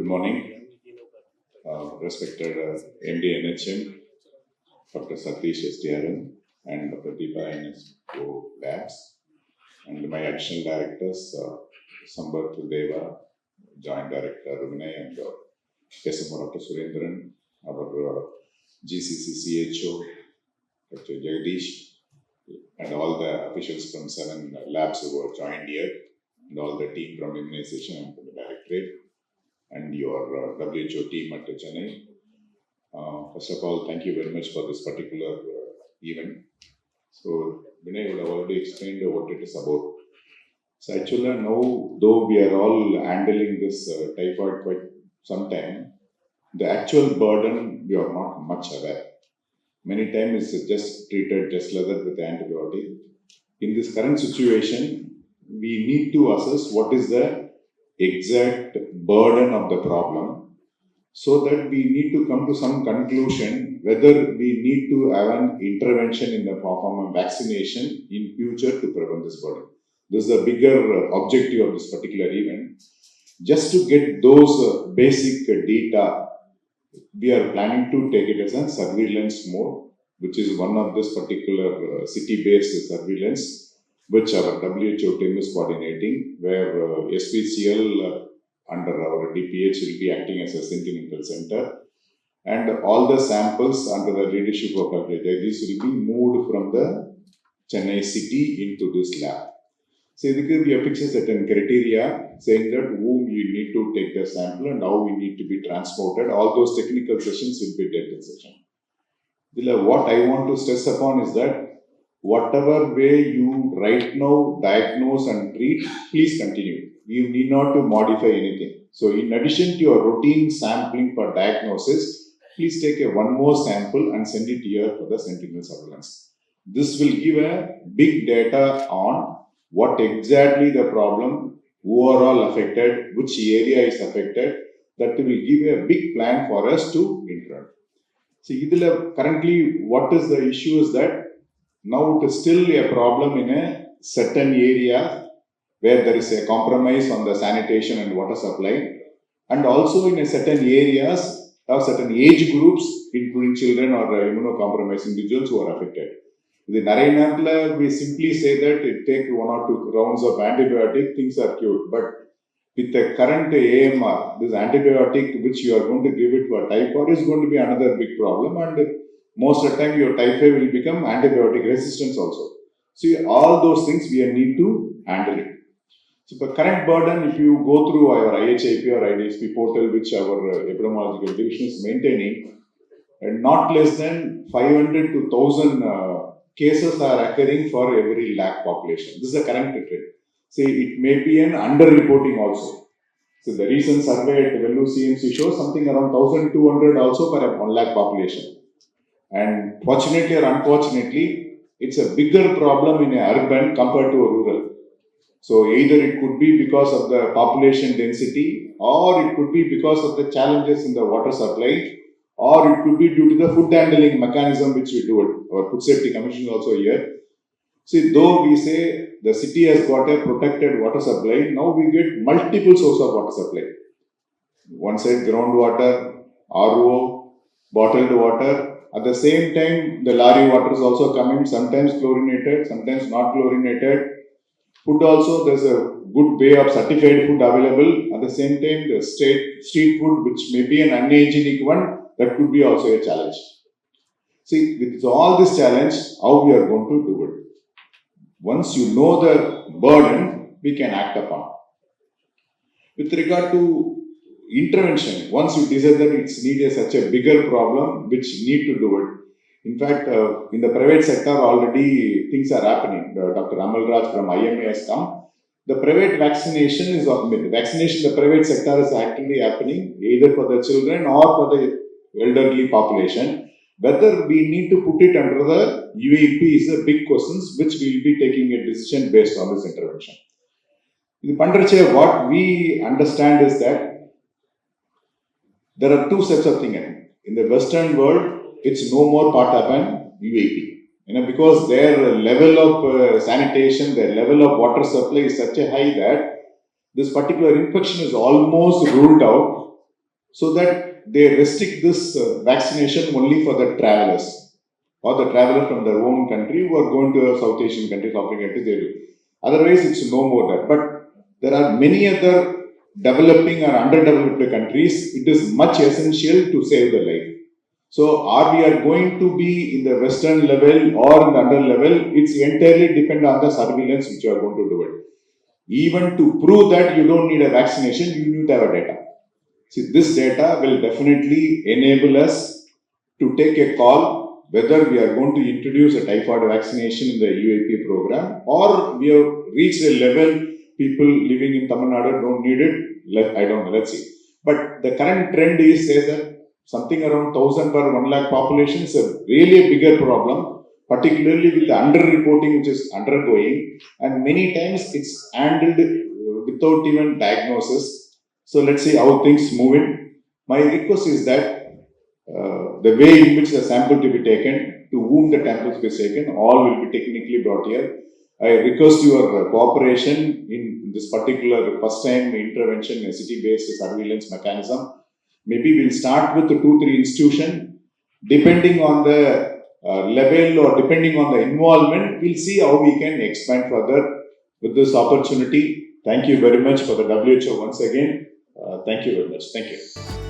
morning, respected MD NHM, Dr. Satish SDRM, and Dr. Deepa NSO Labs, and my additional directors, Sambarth Deva, Joint Director Vinay, and SMO Dr. Surendran, our GCC CHO, Dr. Jagdish, and all the officials from 7 labs who have joined here, and all the team from immunization and from the directorate, and your WHO team at Chennai. First of all, thank you very much for this particular event. So, Vinay would have already explained what it is about. So, actually, now, though we are all handling this typhoid quite some time, the actual burden we are not much aware. Many times it's just treated just like that with antibiotic. In this current situation, we need to assess what is the exact burden of the problem, so that we need to come to some conclusion whether we need to have an intervention in the form of vaccination in future to prevent this burden. This is the bigger objective of this particular event. Just to get those basic data, we are planning to take it as a surveillance mode, which is one of this particular city-based surveillance, which our WHO team is coordinating, where SPCL under our DPH will be acting as a sentinel center, and all the samples under the leadership of Dr. Jagdish will be moved from the Chennai city into this lab. So we have fixed certain criteria saying that whom you need to take the sample and how we need to be transported. All those technical sessions will be dealt in session. What I want to stress upon is that whatever way you right now diagnose and treat, please continue. You need not to modify anything. So in addition to your routine sampling for diagnosis, please take one more sample and send it here for the sentinel surveillance. This will give a big data on what exactly the problem, who are all affected, which area is affected. That will give a big plan for us to intervene. So currently what is the issue is that now it is still a problem in a certain area where there is a compromise on the sanitation and water supply, and also in a certain areas or certain age groups, including children or immunocompromised individuals who are affected. The Narayana, we simply say that it takes 1 or 2 rounds of antibiotic, things are cured. But with the current AMR, this antibiotic which you are going to give it for typhoid is going to be another big problem, and most of the time your typhoid will become antibiotic resistance also. So all those things we need to handle it. So the current burden, if you go through our IHIP or IDSP portal, which our epidemiological division is maintaining, and not less than 500 to 1000 cases are occurring for every lakh population. This is the current trend. See, it may be an under-reporting also. So the recent survey at Vellore CMC shows something around 1200 also per 1 lakh population. And fortunately or unfortunately, it's a bigger problem in an urban compared to a rural. So either it could be because of the population density, or it could be because of the challenges in the water supply, or it could be due to the food handling mechanism which we do it. Our Food Safety Commission is also here. See, though we say the city has got a protected water supply, now we get multiple sources of water supply. One side groundwater, RO, bottled water. At the same time, the lorry water is also coming, sometimes chlorinated, sometimes not chlorinated. Food also, there's a good way of certified food available. At the same time, the street food, which may be an unhygienic one, that could be also a challenge. See, with all this challenge, how we are going to do it? Once you know the burden, we can act upon. With regard to intervention, once you decide that it's needed such a bigger problem, which need to do it. In fact, in the private sector already things are happening. Dr. Amal Raj from IMA has come. The private vaccination is vaccination in the private sector is actually happening either for the children or for the elderly population. Whether we need to put it under the UAP is a big question, which we will be taking a decision based on this intervention. In Pandrache, what we understand is that there are 2 sets of things. In the Western world, it's no more part of an UAP. Because their level of sanitation, their level of water supply is such a high that this particular infection is almost ruled out. so that they restrict this vaccination only for the travelers or the traveler from their own country who are going to a South Asian countries, African countries, they do. Otherwise, it's no more that. But there are many other developing or underdeveloped countries. It is much essential to save the life. So, are we are going to be in the Western level or in the under level? It's entirely depend on the surveillance which you are going to do it. Even to prove that you don't need a vaccination, you need to have a data. See, this data will definitely enable us to take a call whether we are going to introduce a typhoid vaccination in the UAP program or we have reached a level people living in Tamil Nadu don't need it. I don't know, let's see. But the current trend is say that something around 1000 per 1 lakh population is a really bigger problem, particularly with the underreporting which is undergoing, and many times it's handled without even diagnosis. So let's see how things move in. My request is that the way in which the sample to be taken, to whom the sample is taken, all will be technically brought here. I request your cooperation in this particular first time intervention in a city-based surveillance mechanism. Maybe we'll start with 2-3 institutions. Depending on the level or depending on the involvement, we'll see how we can expand further with this opportunity. Thank you very much for the WHO once again. Thank you very much. Thank you.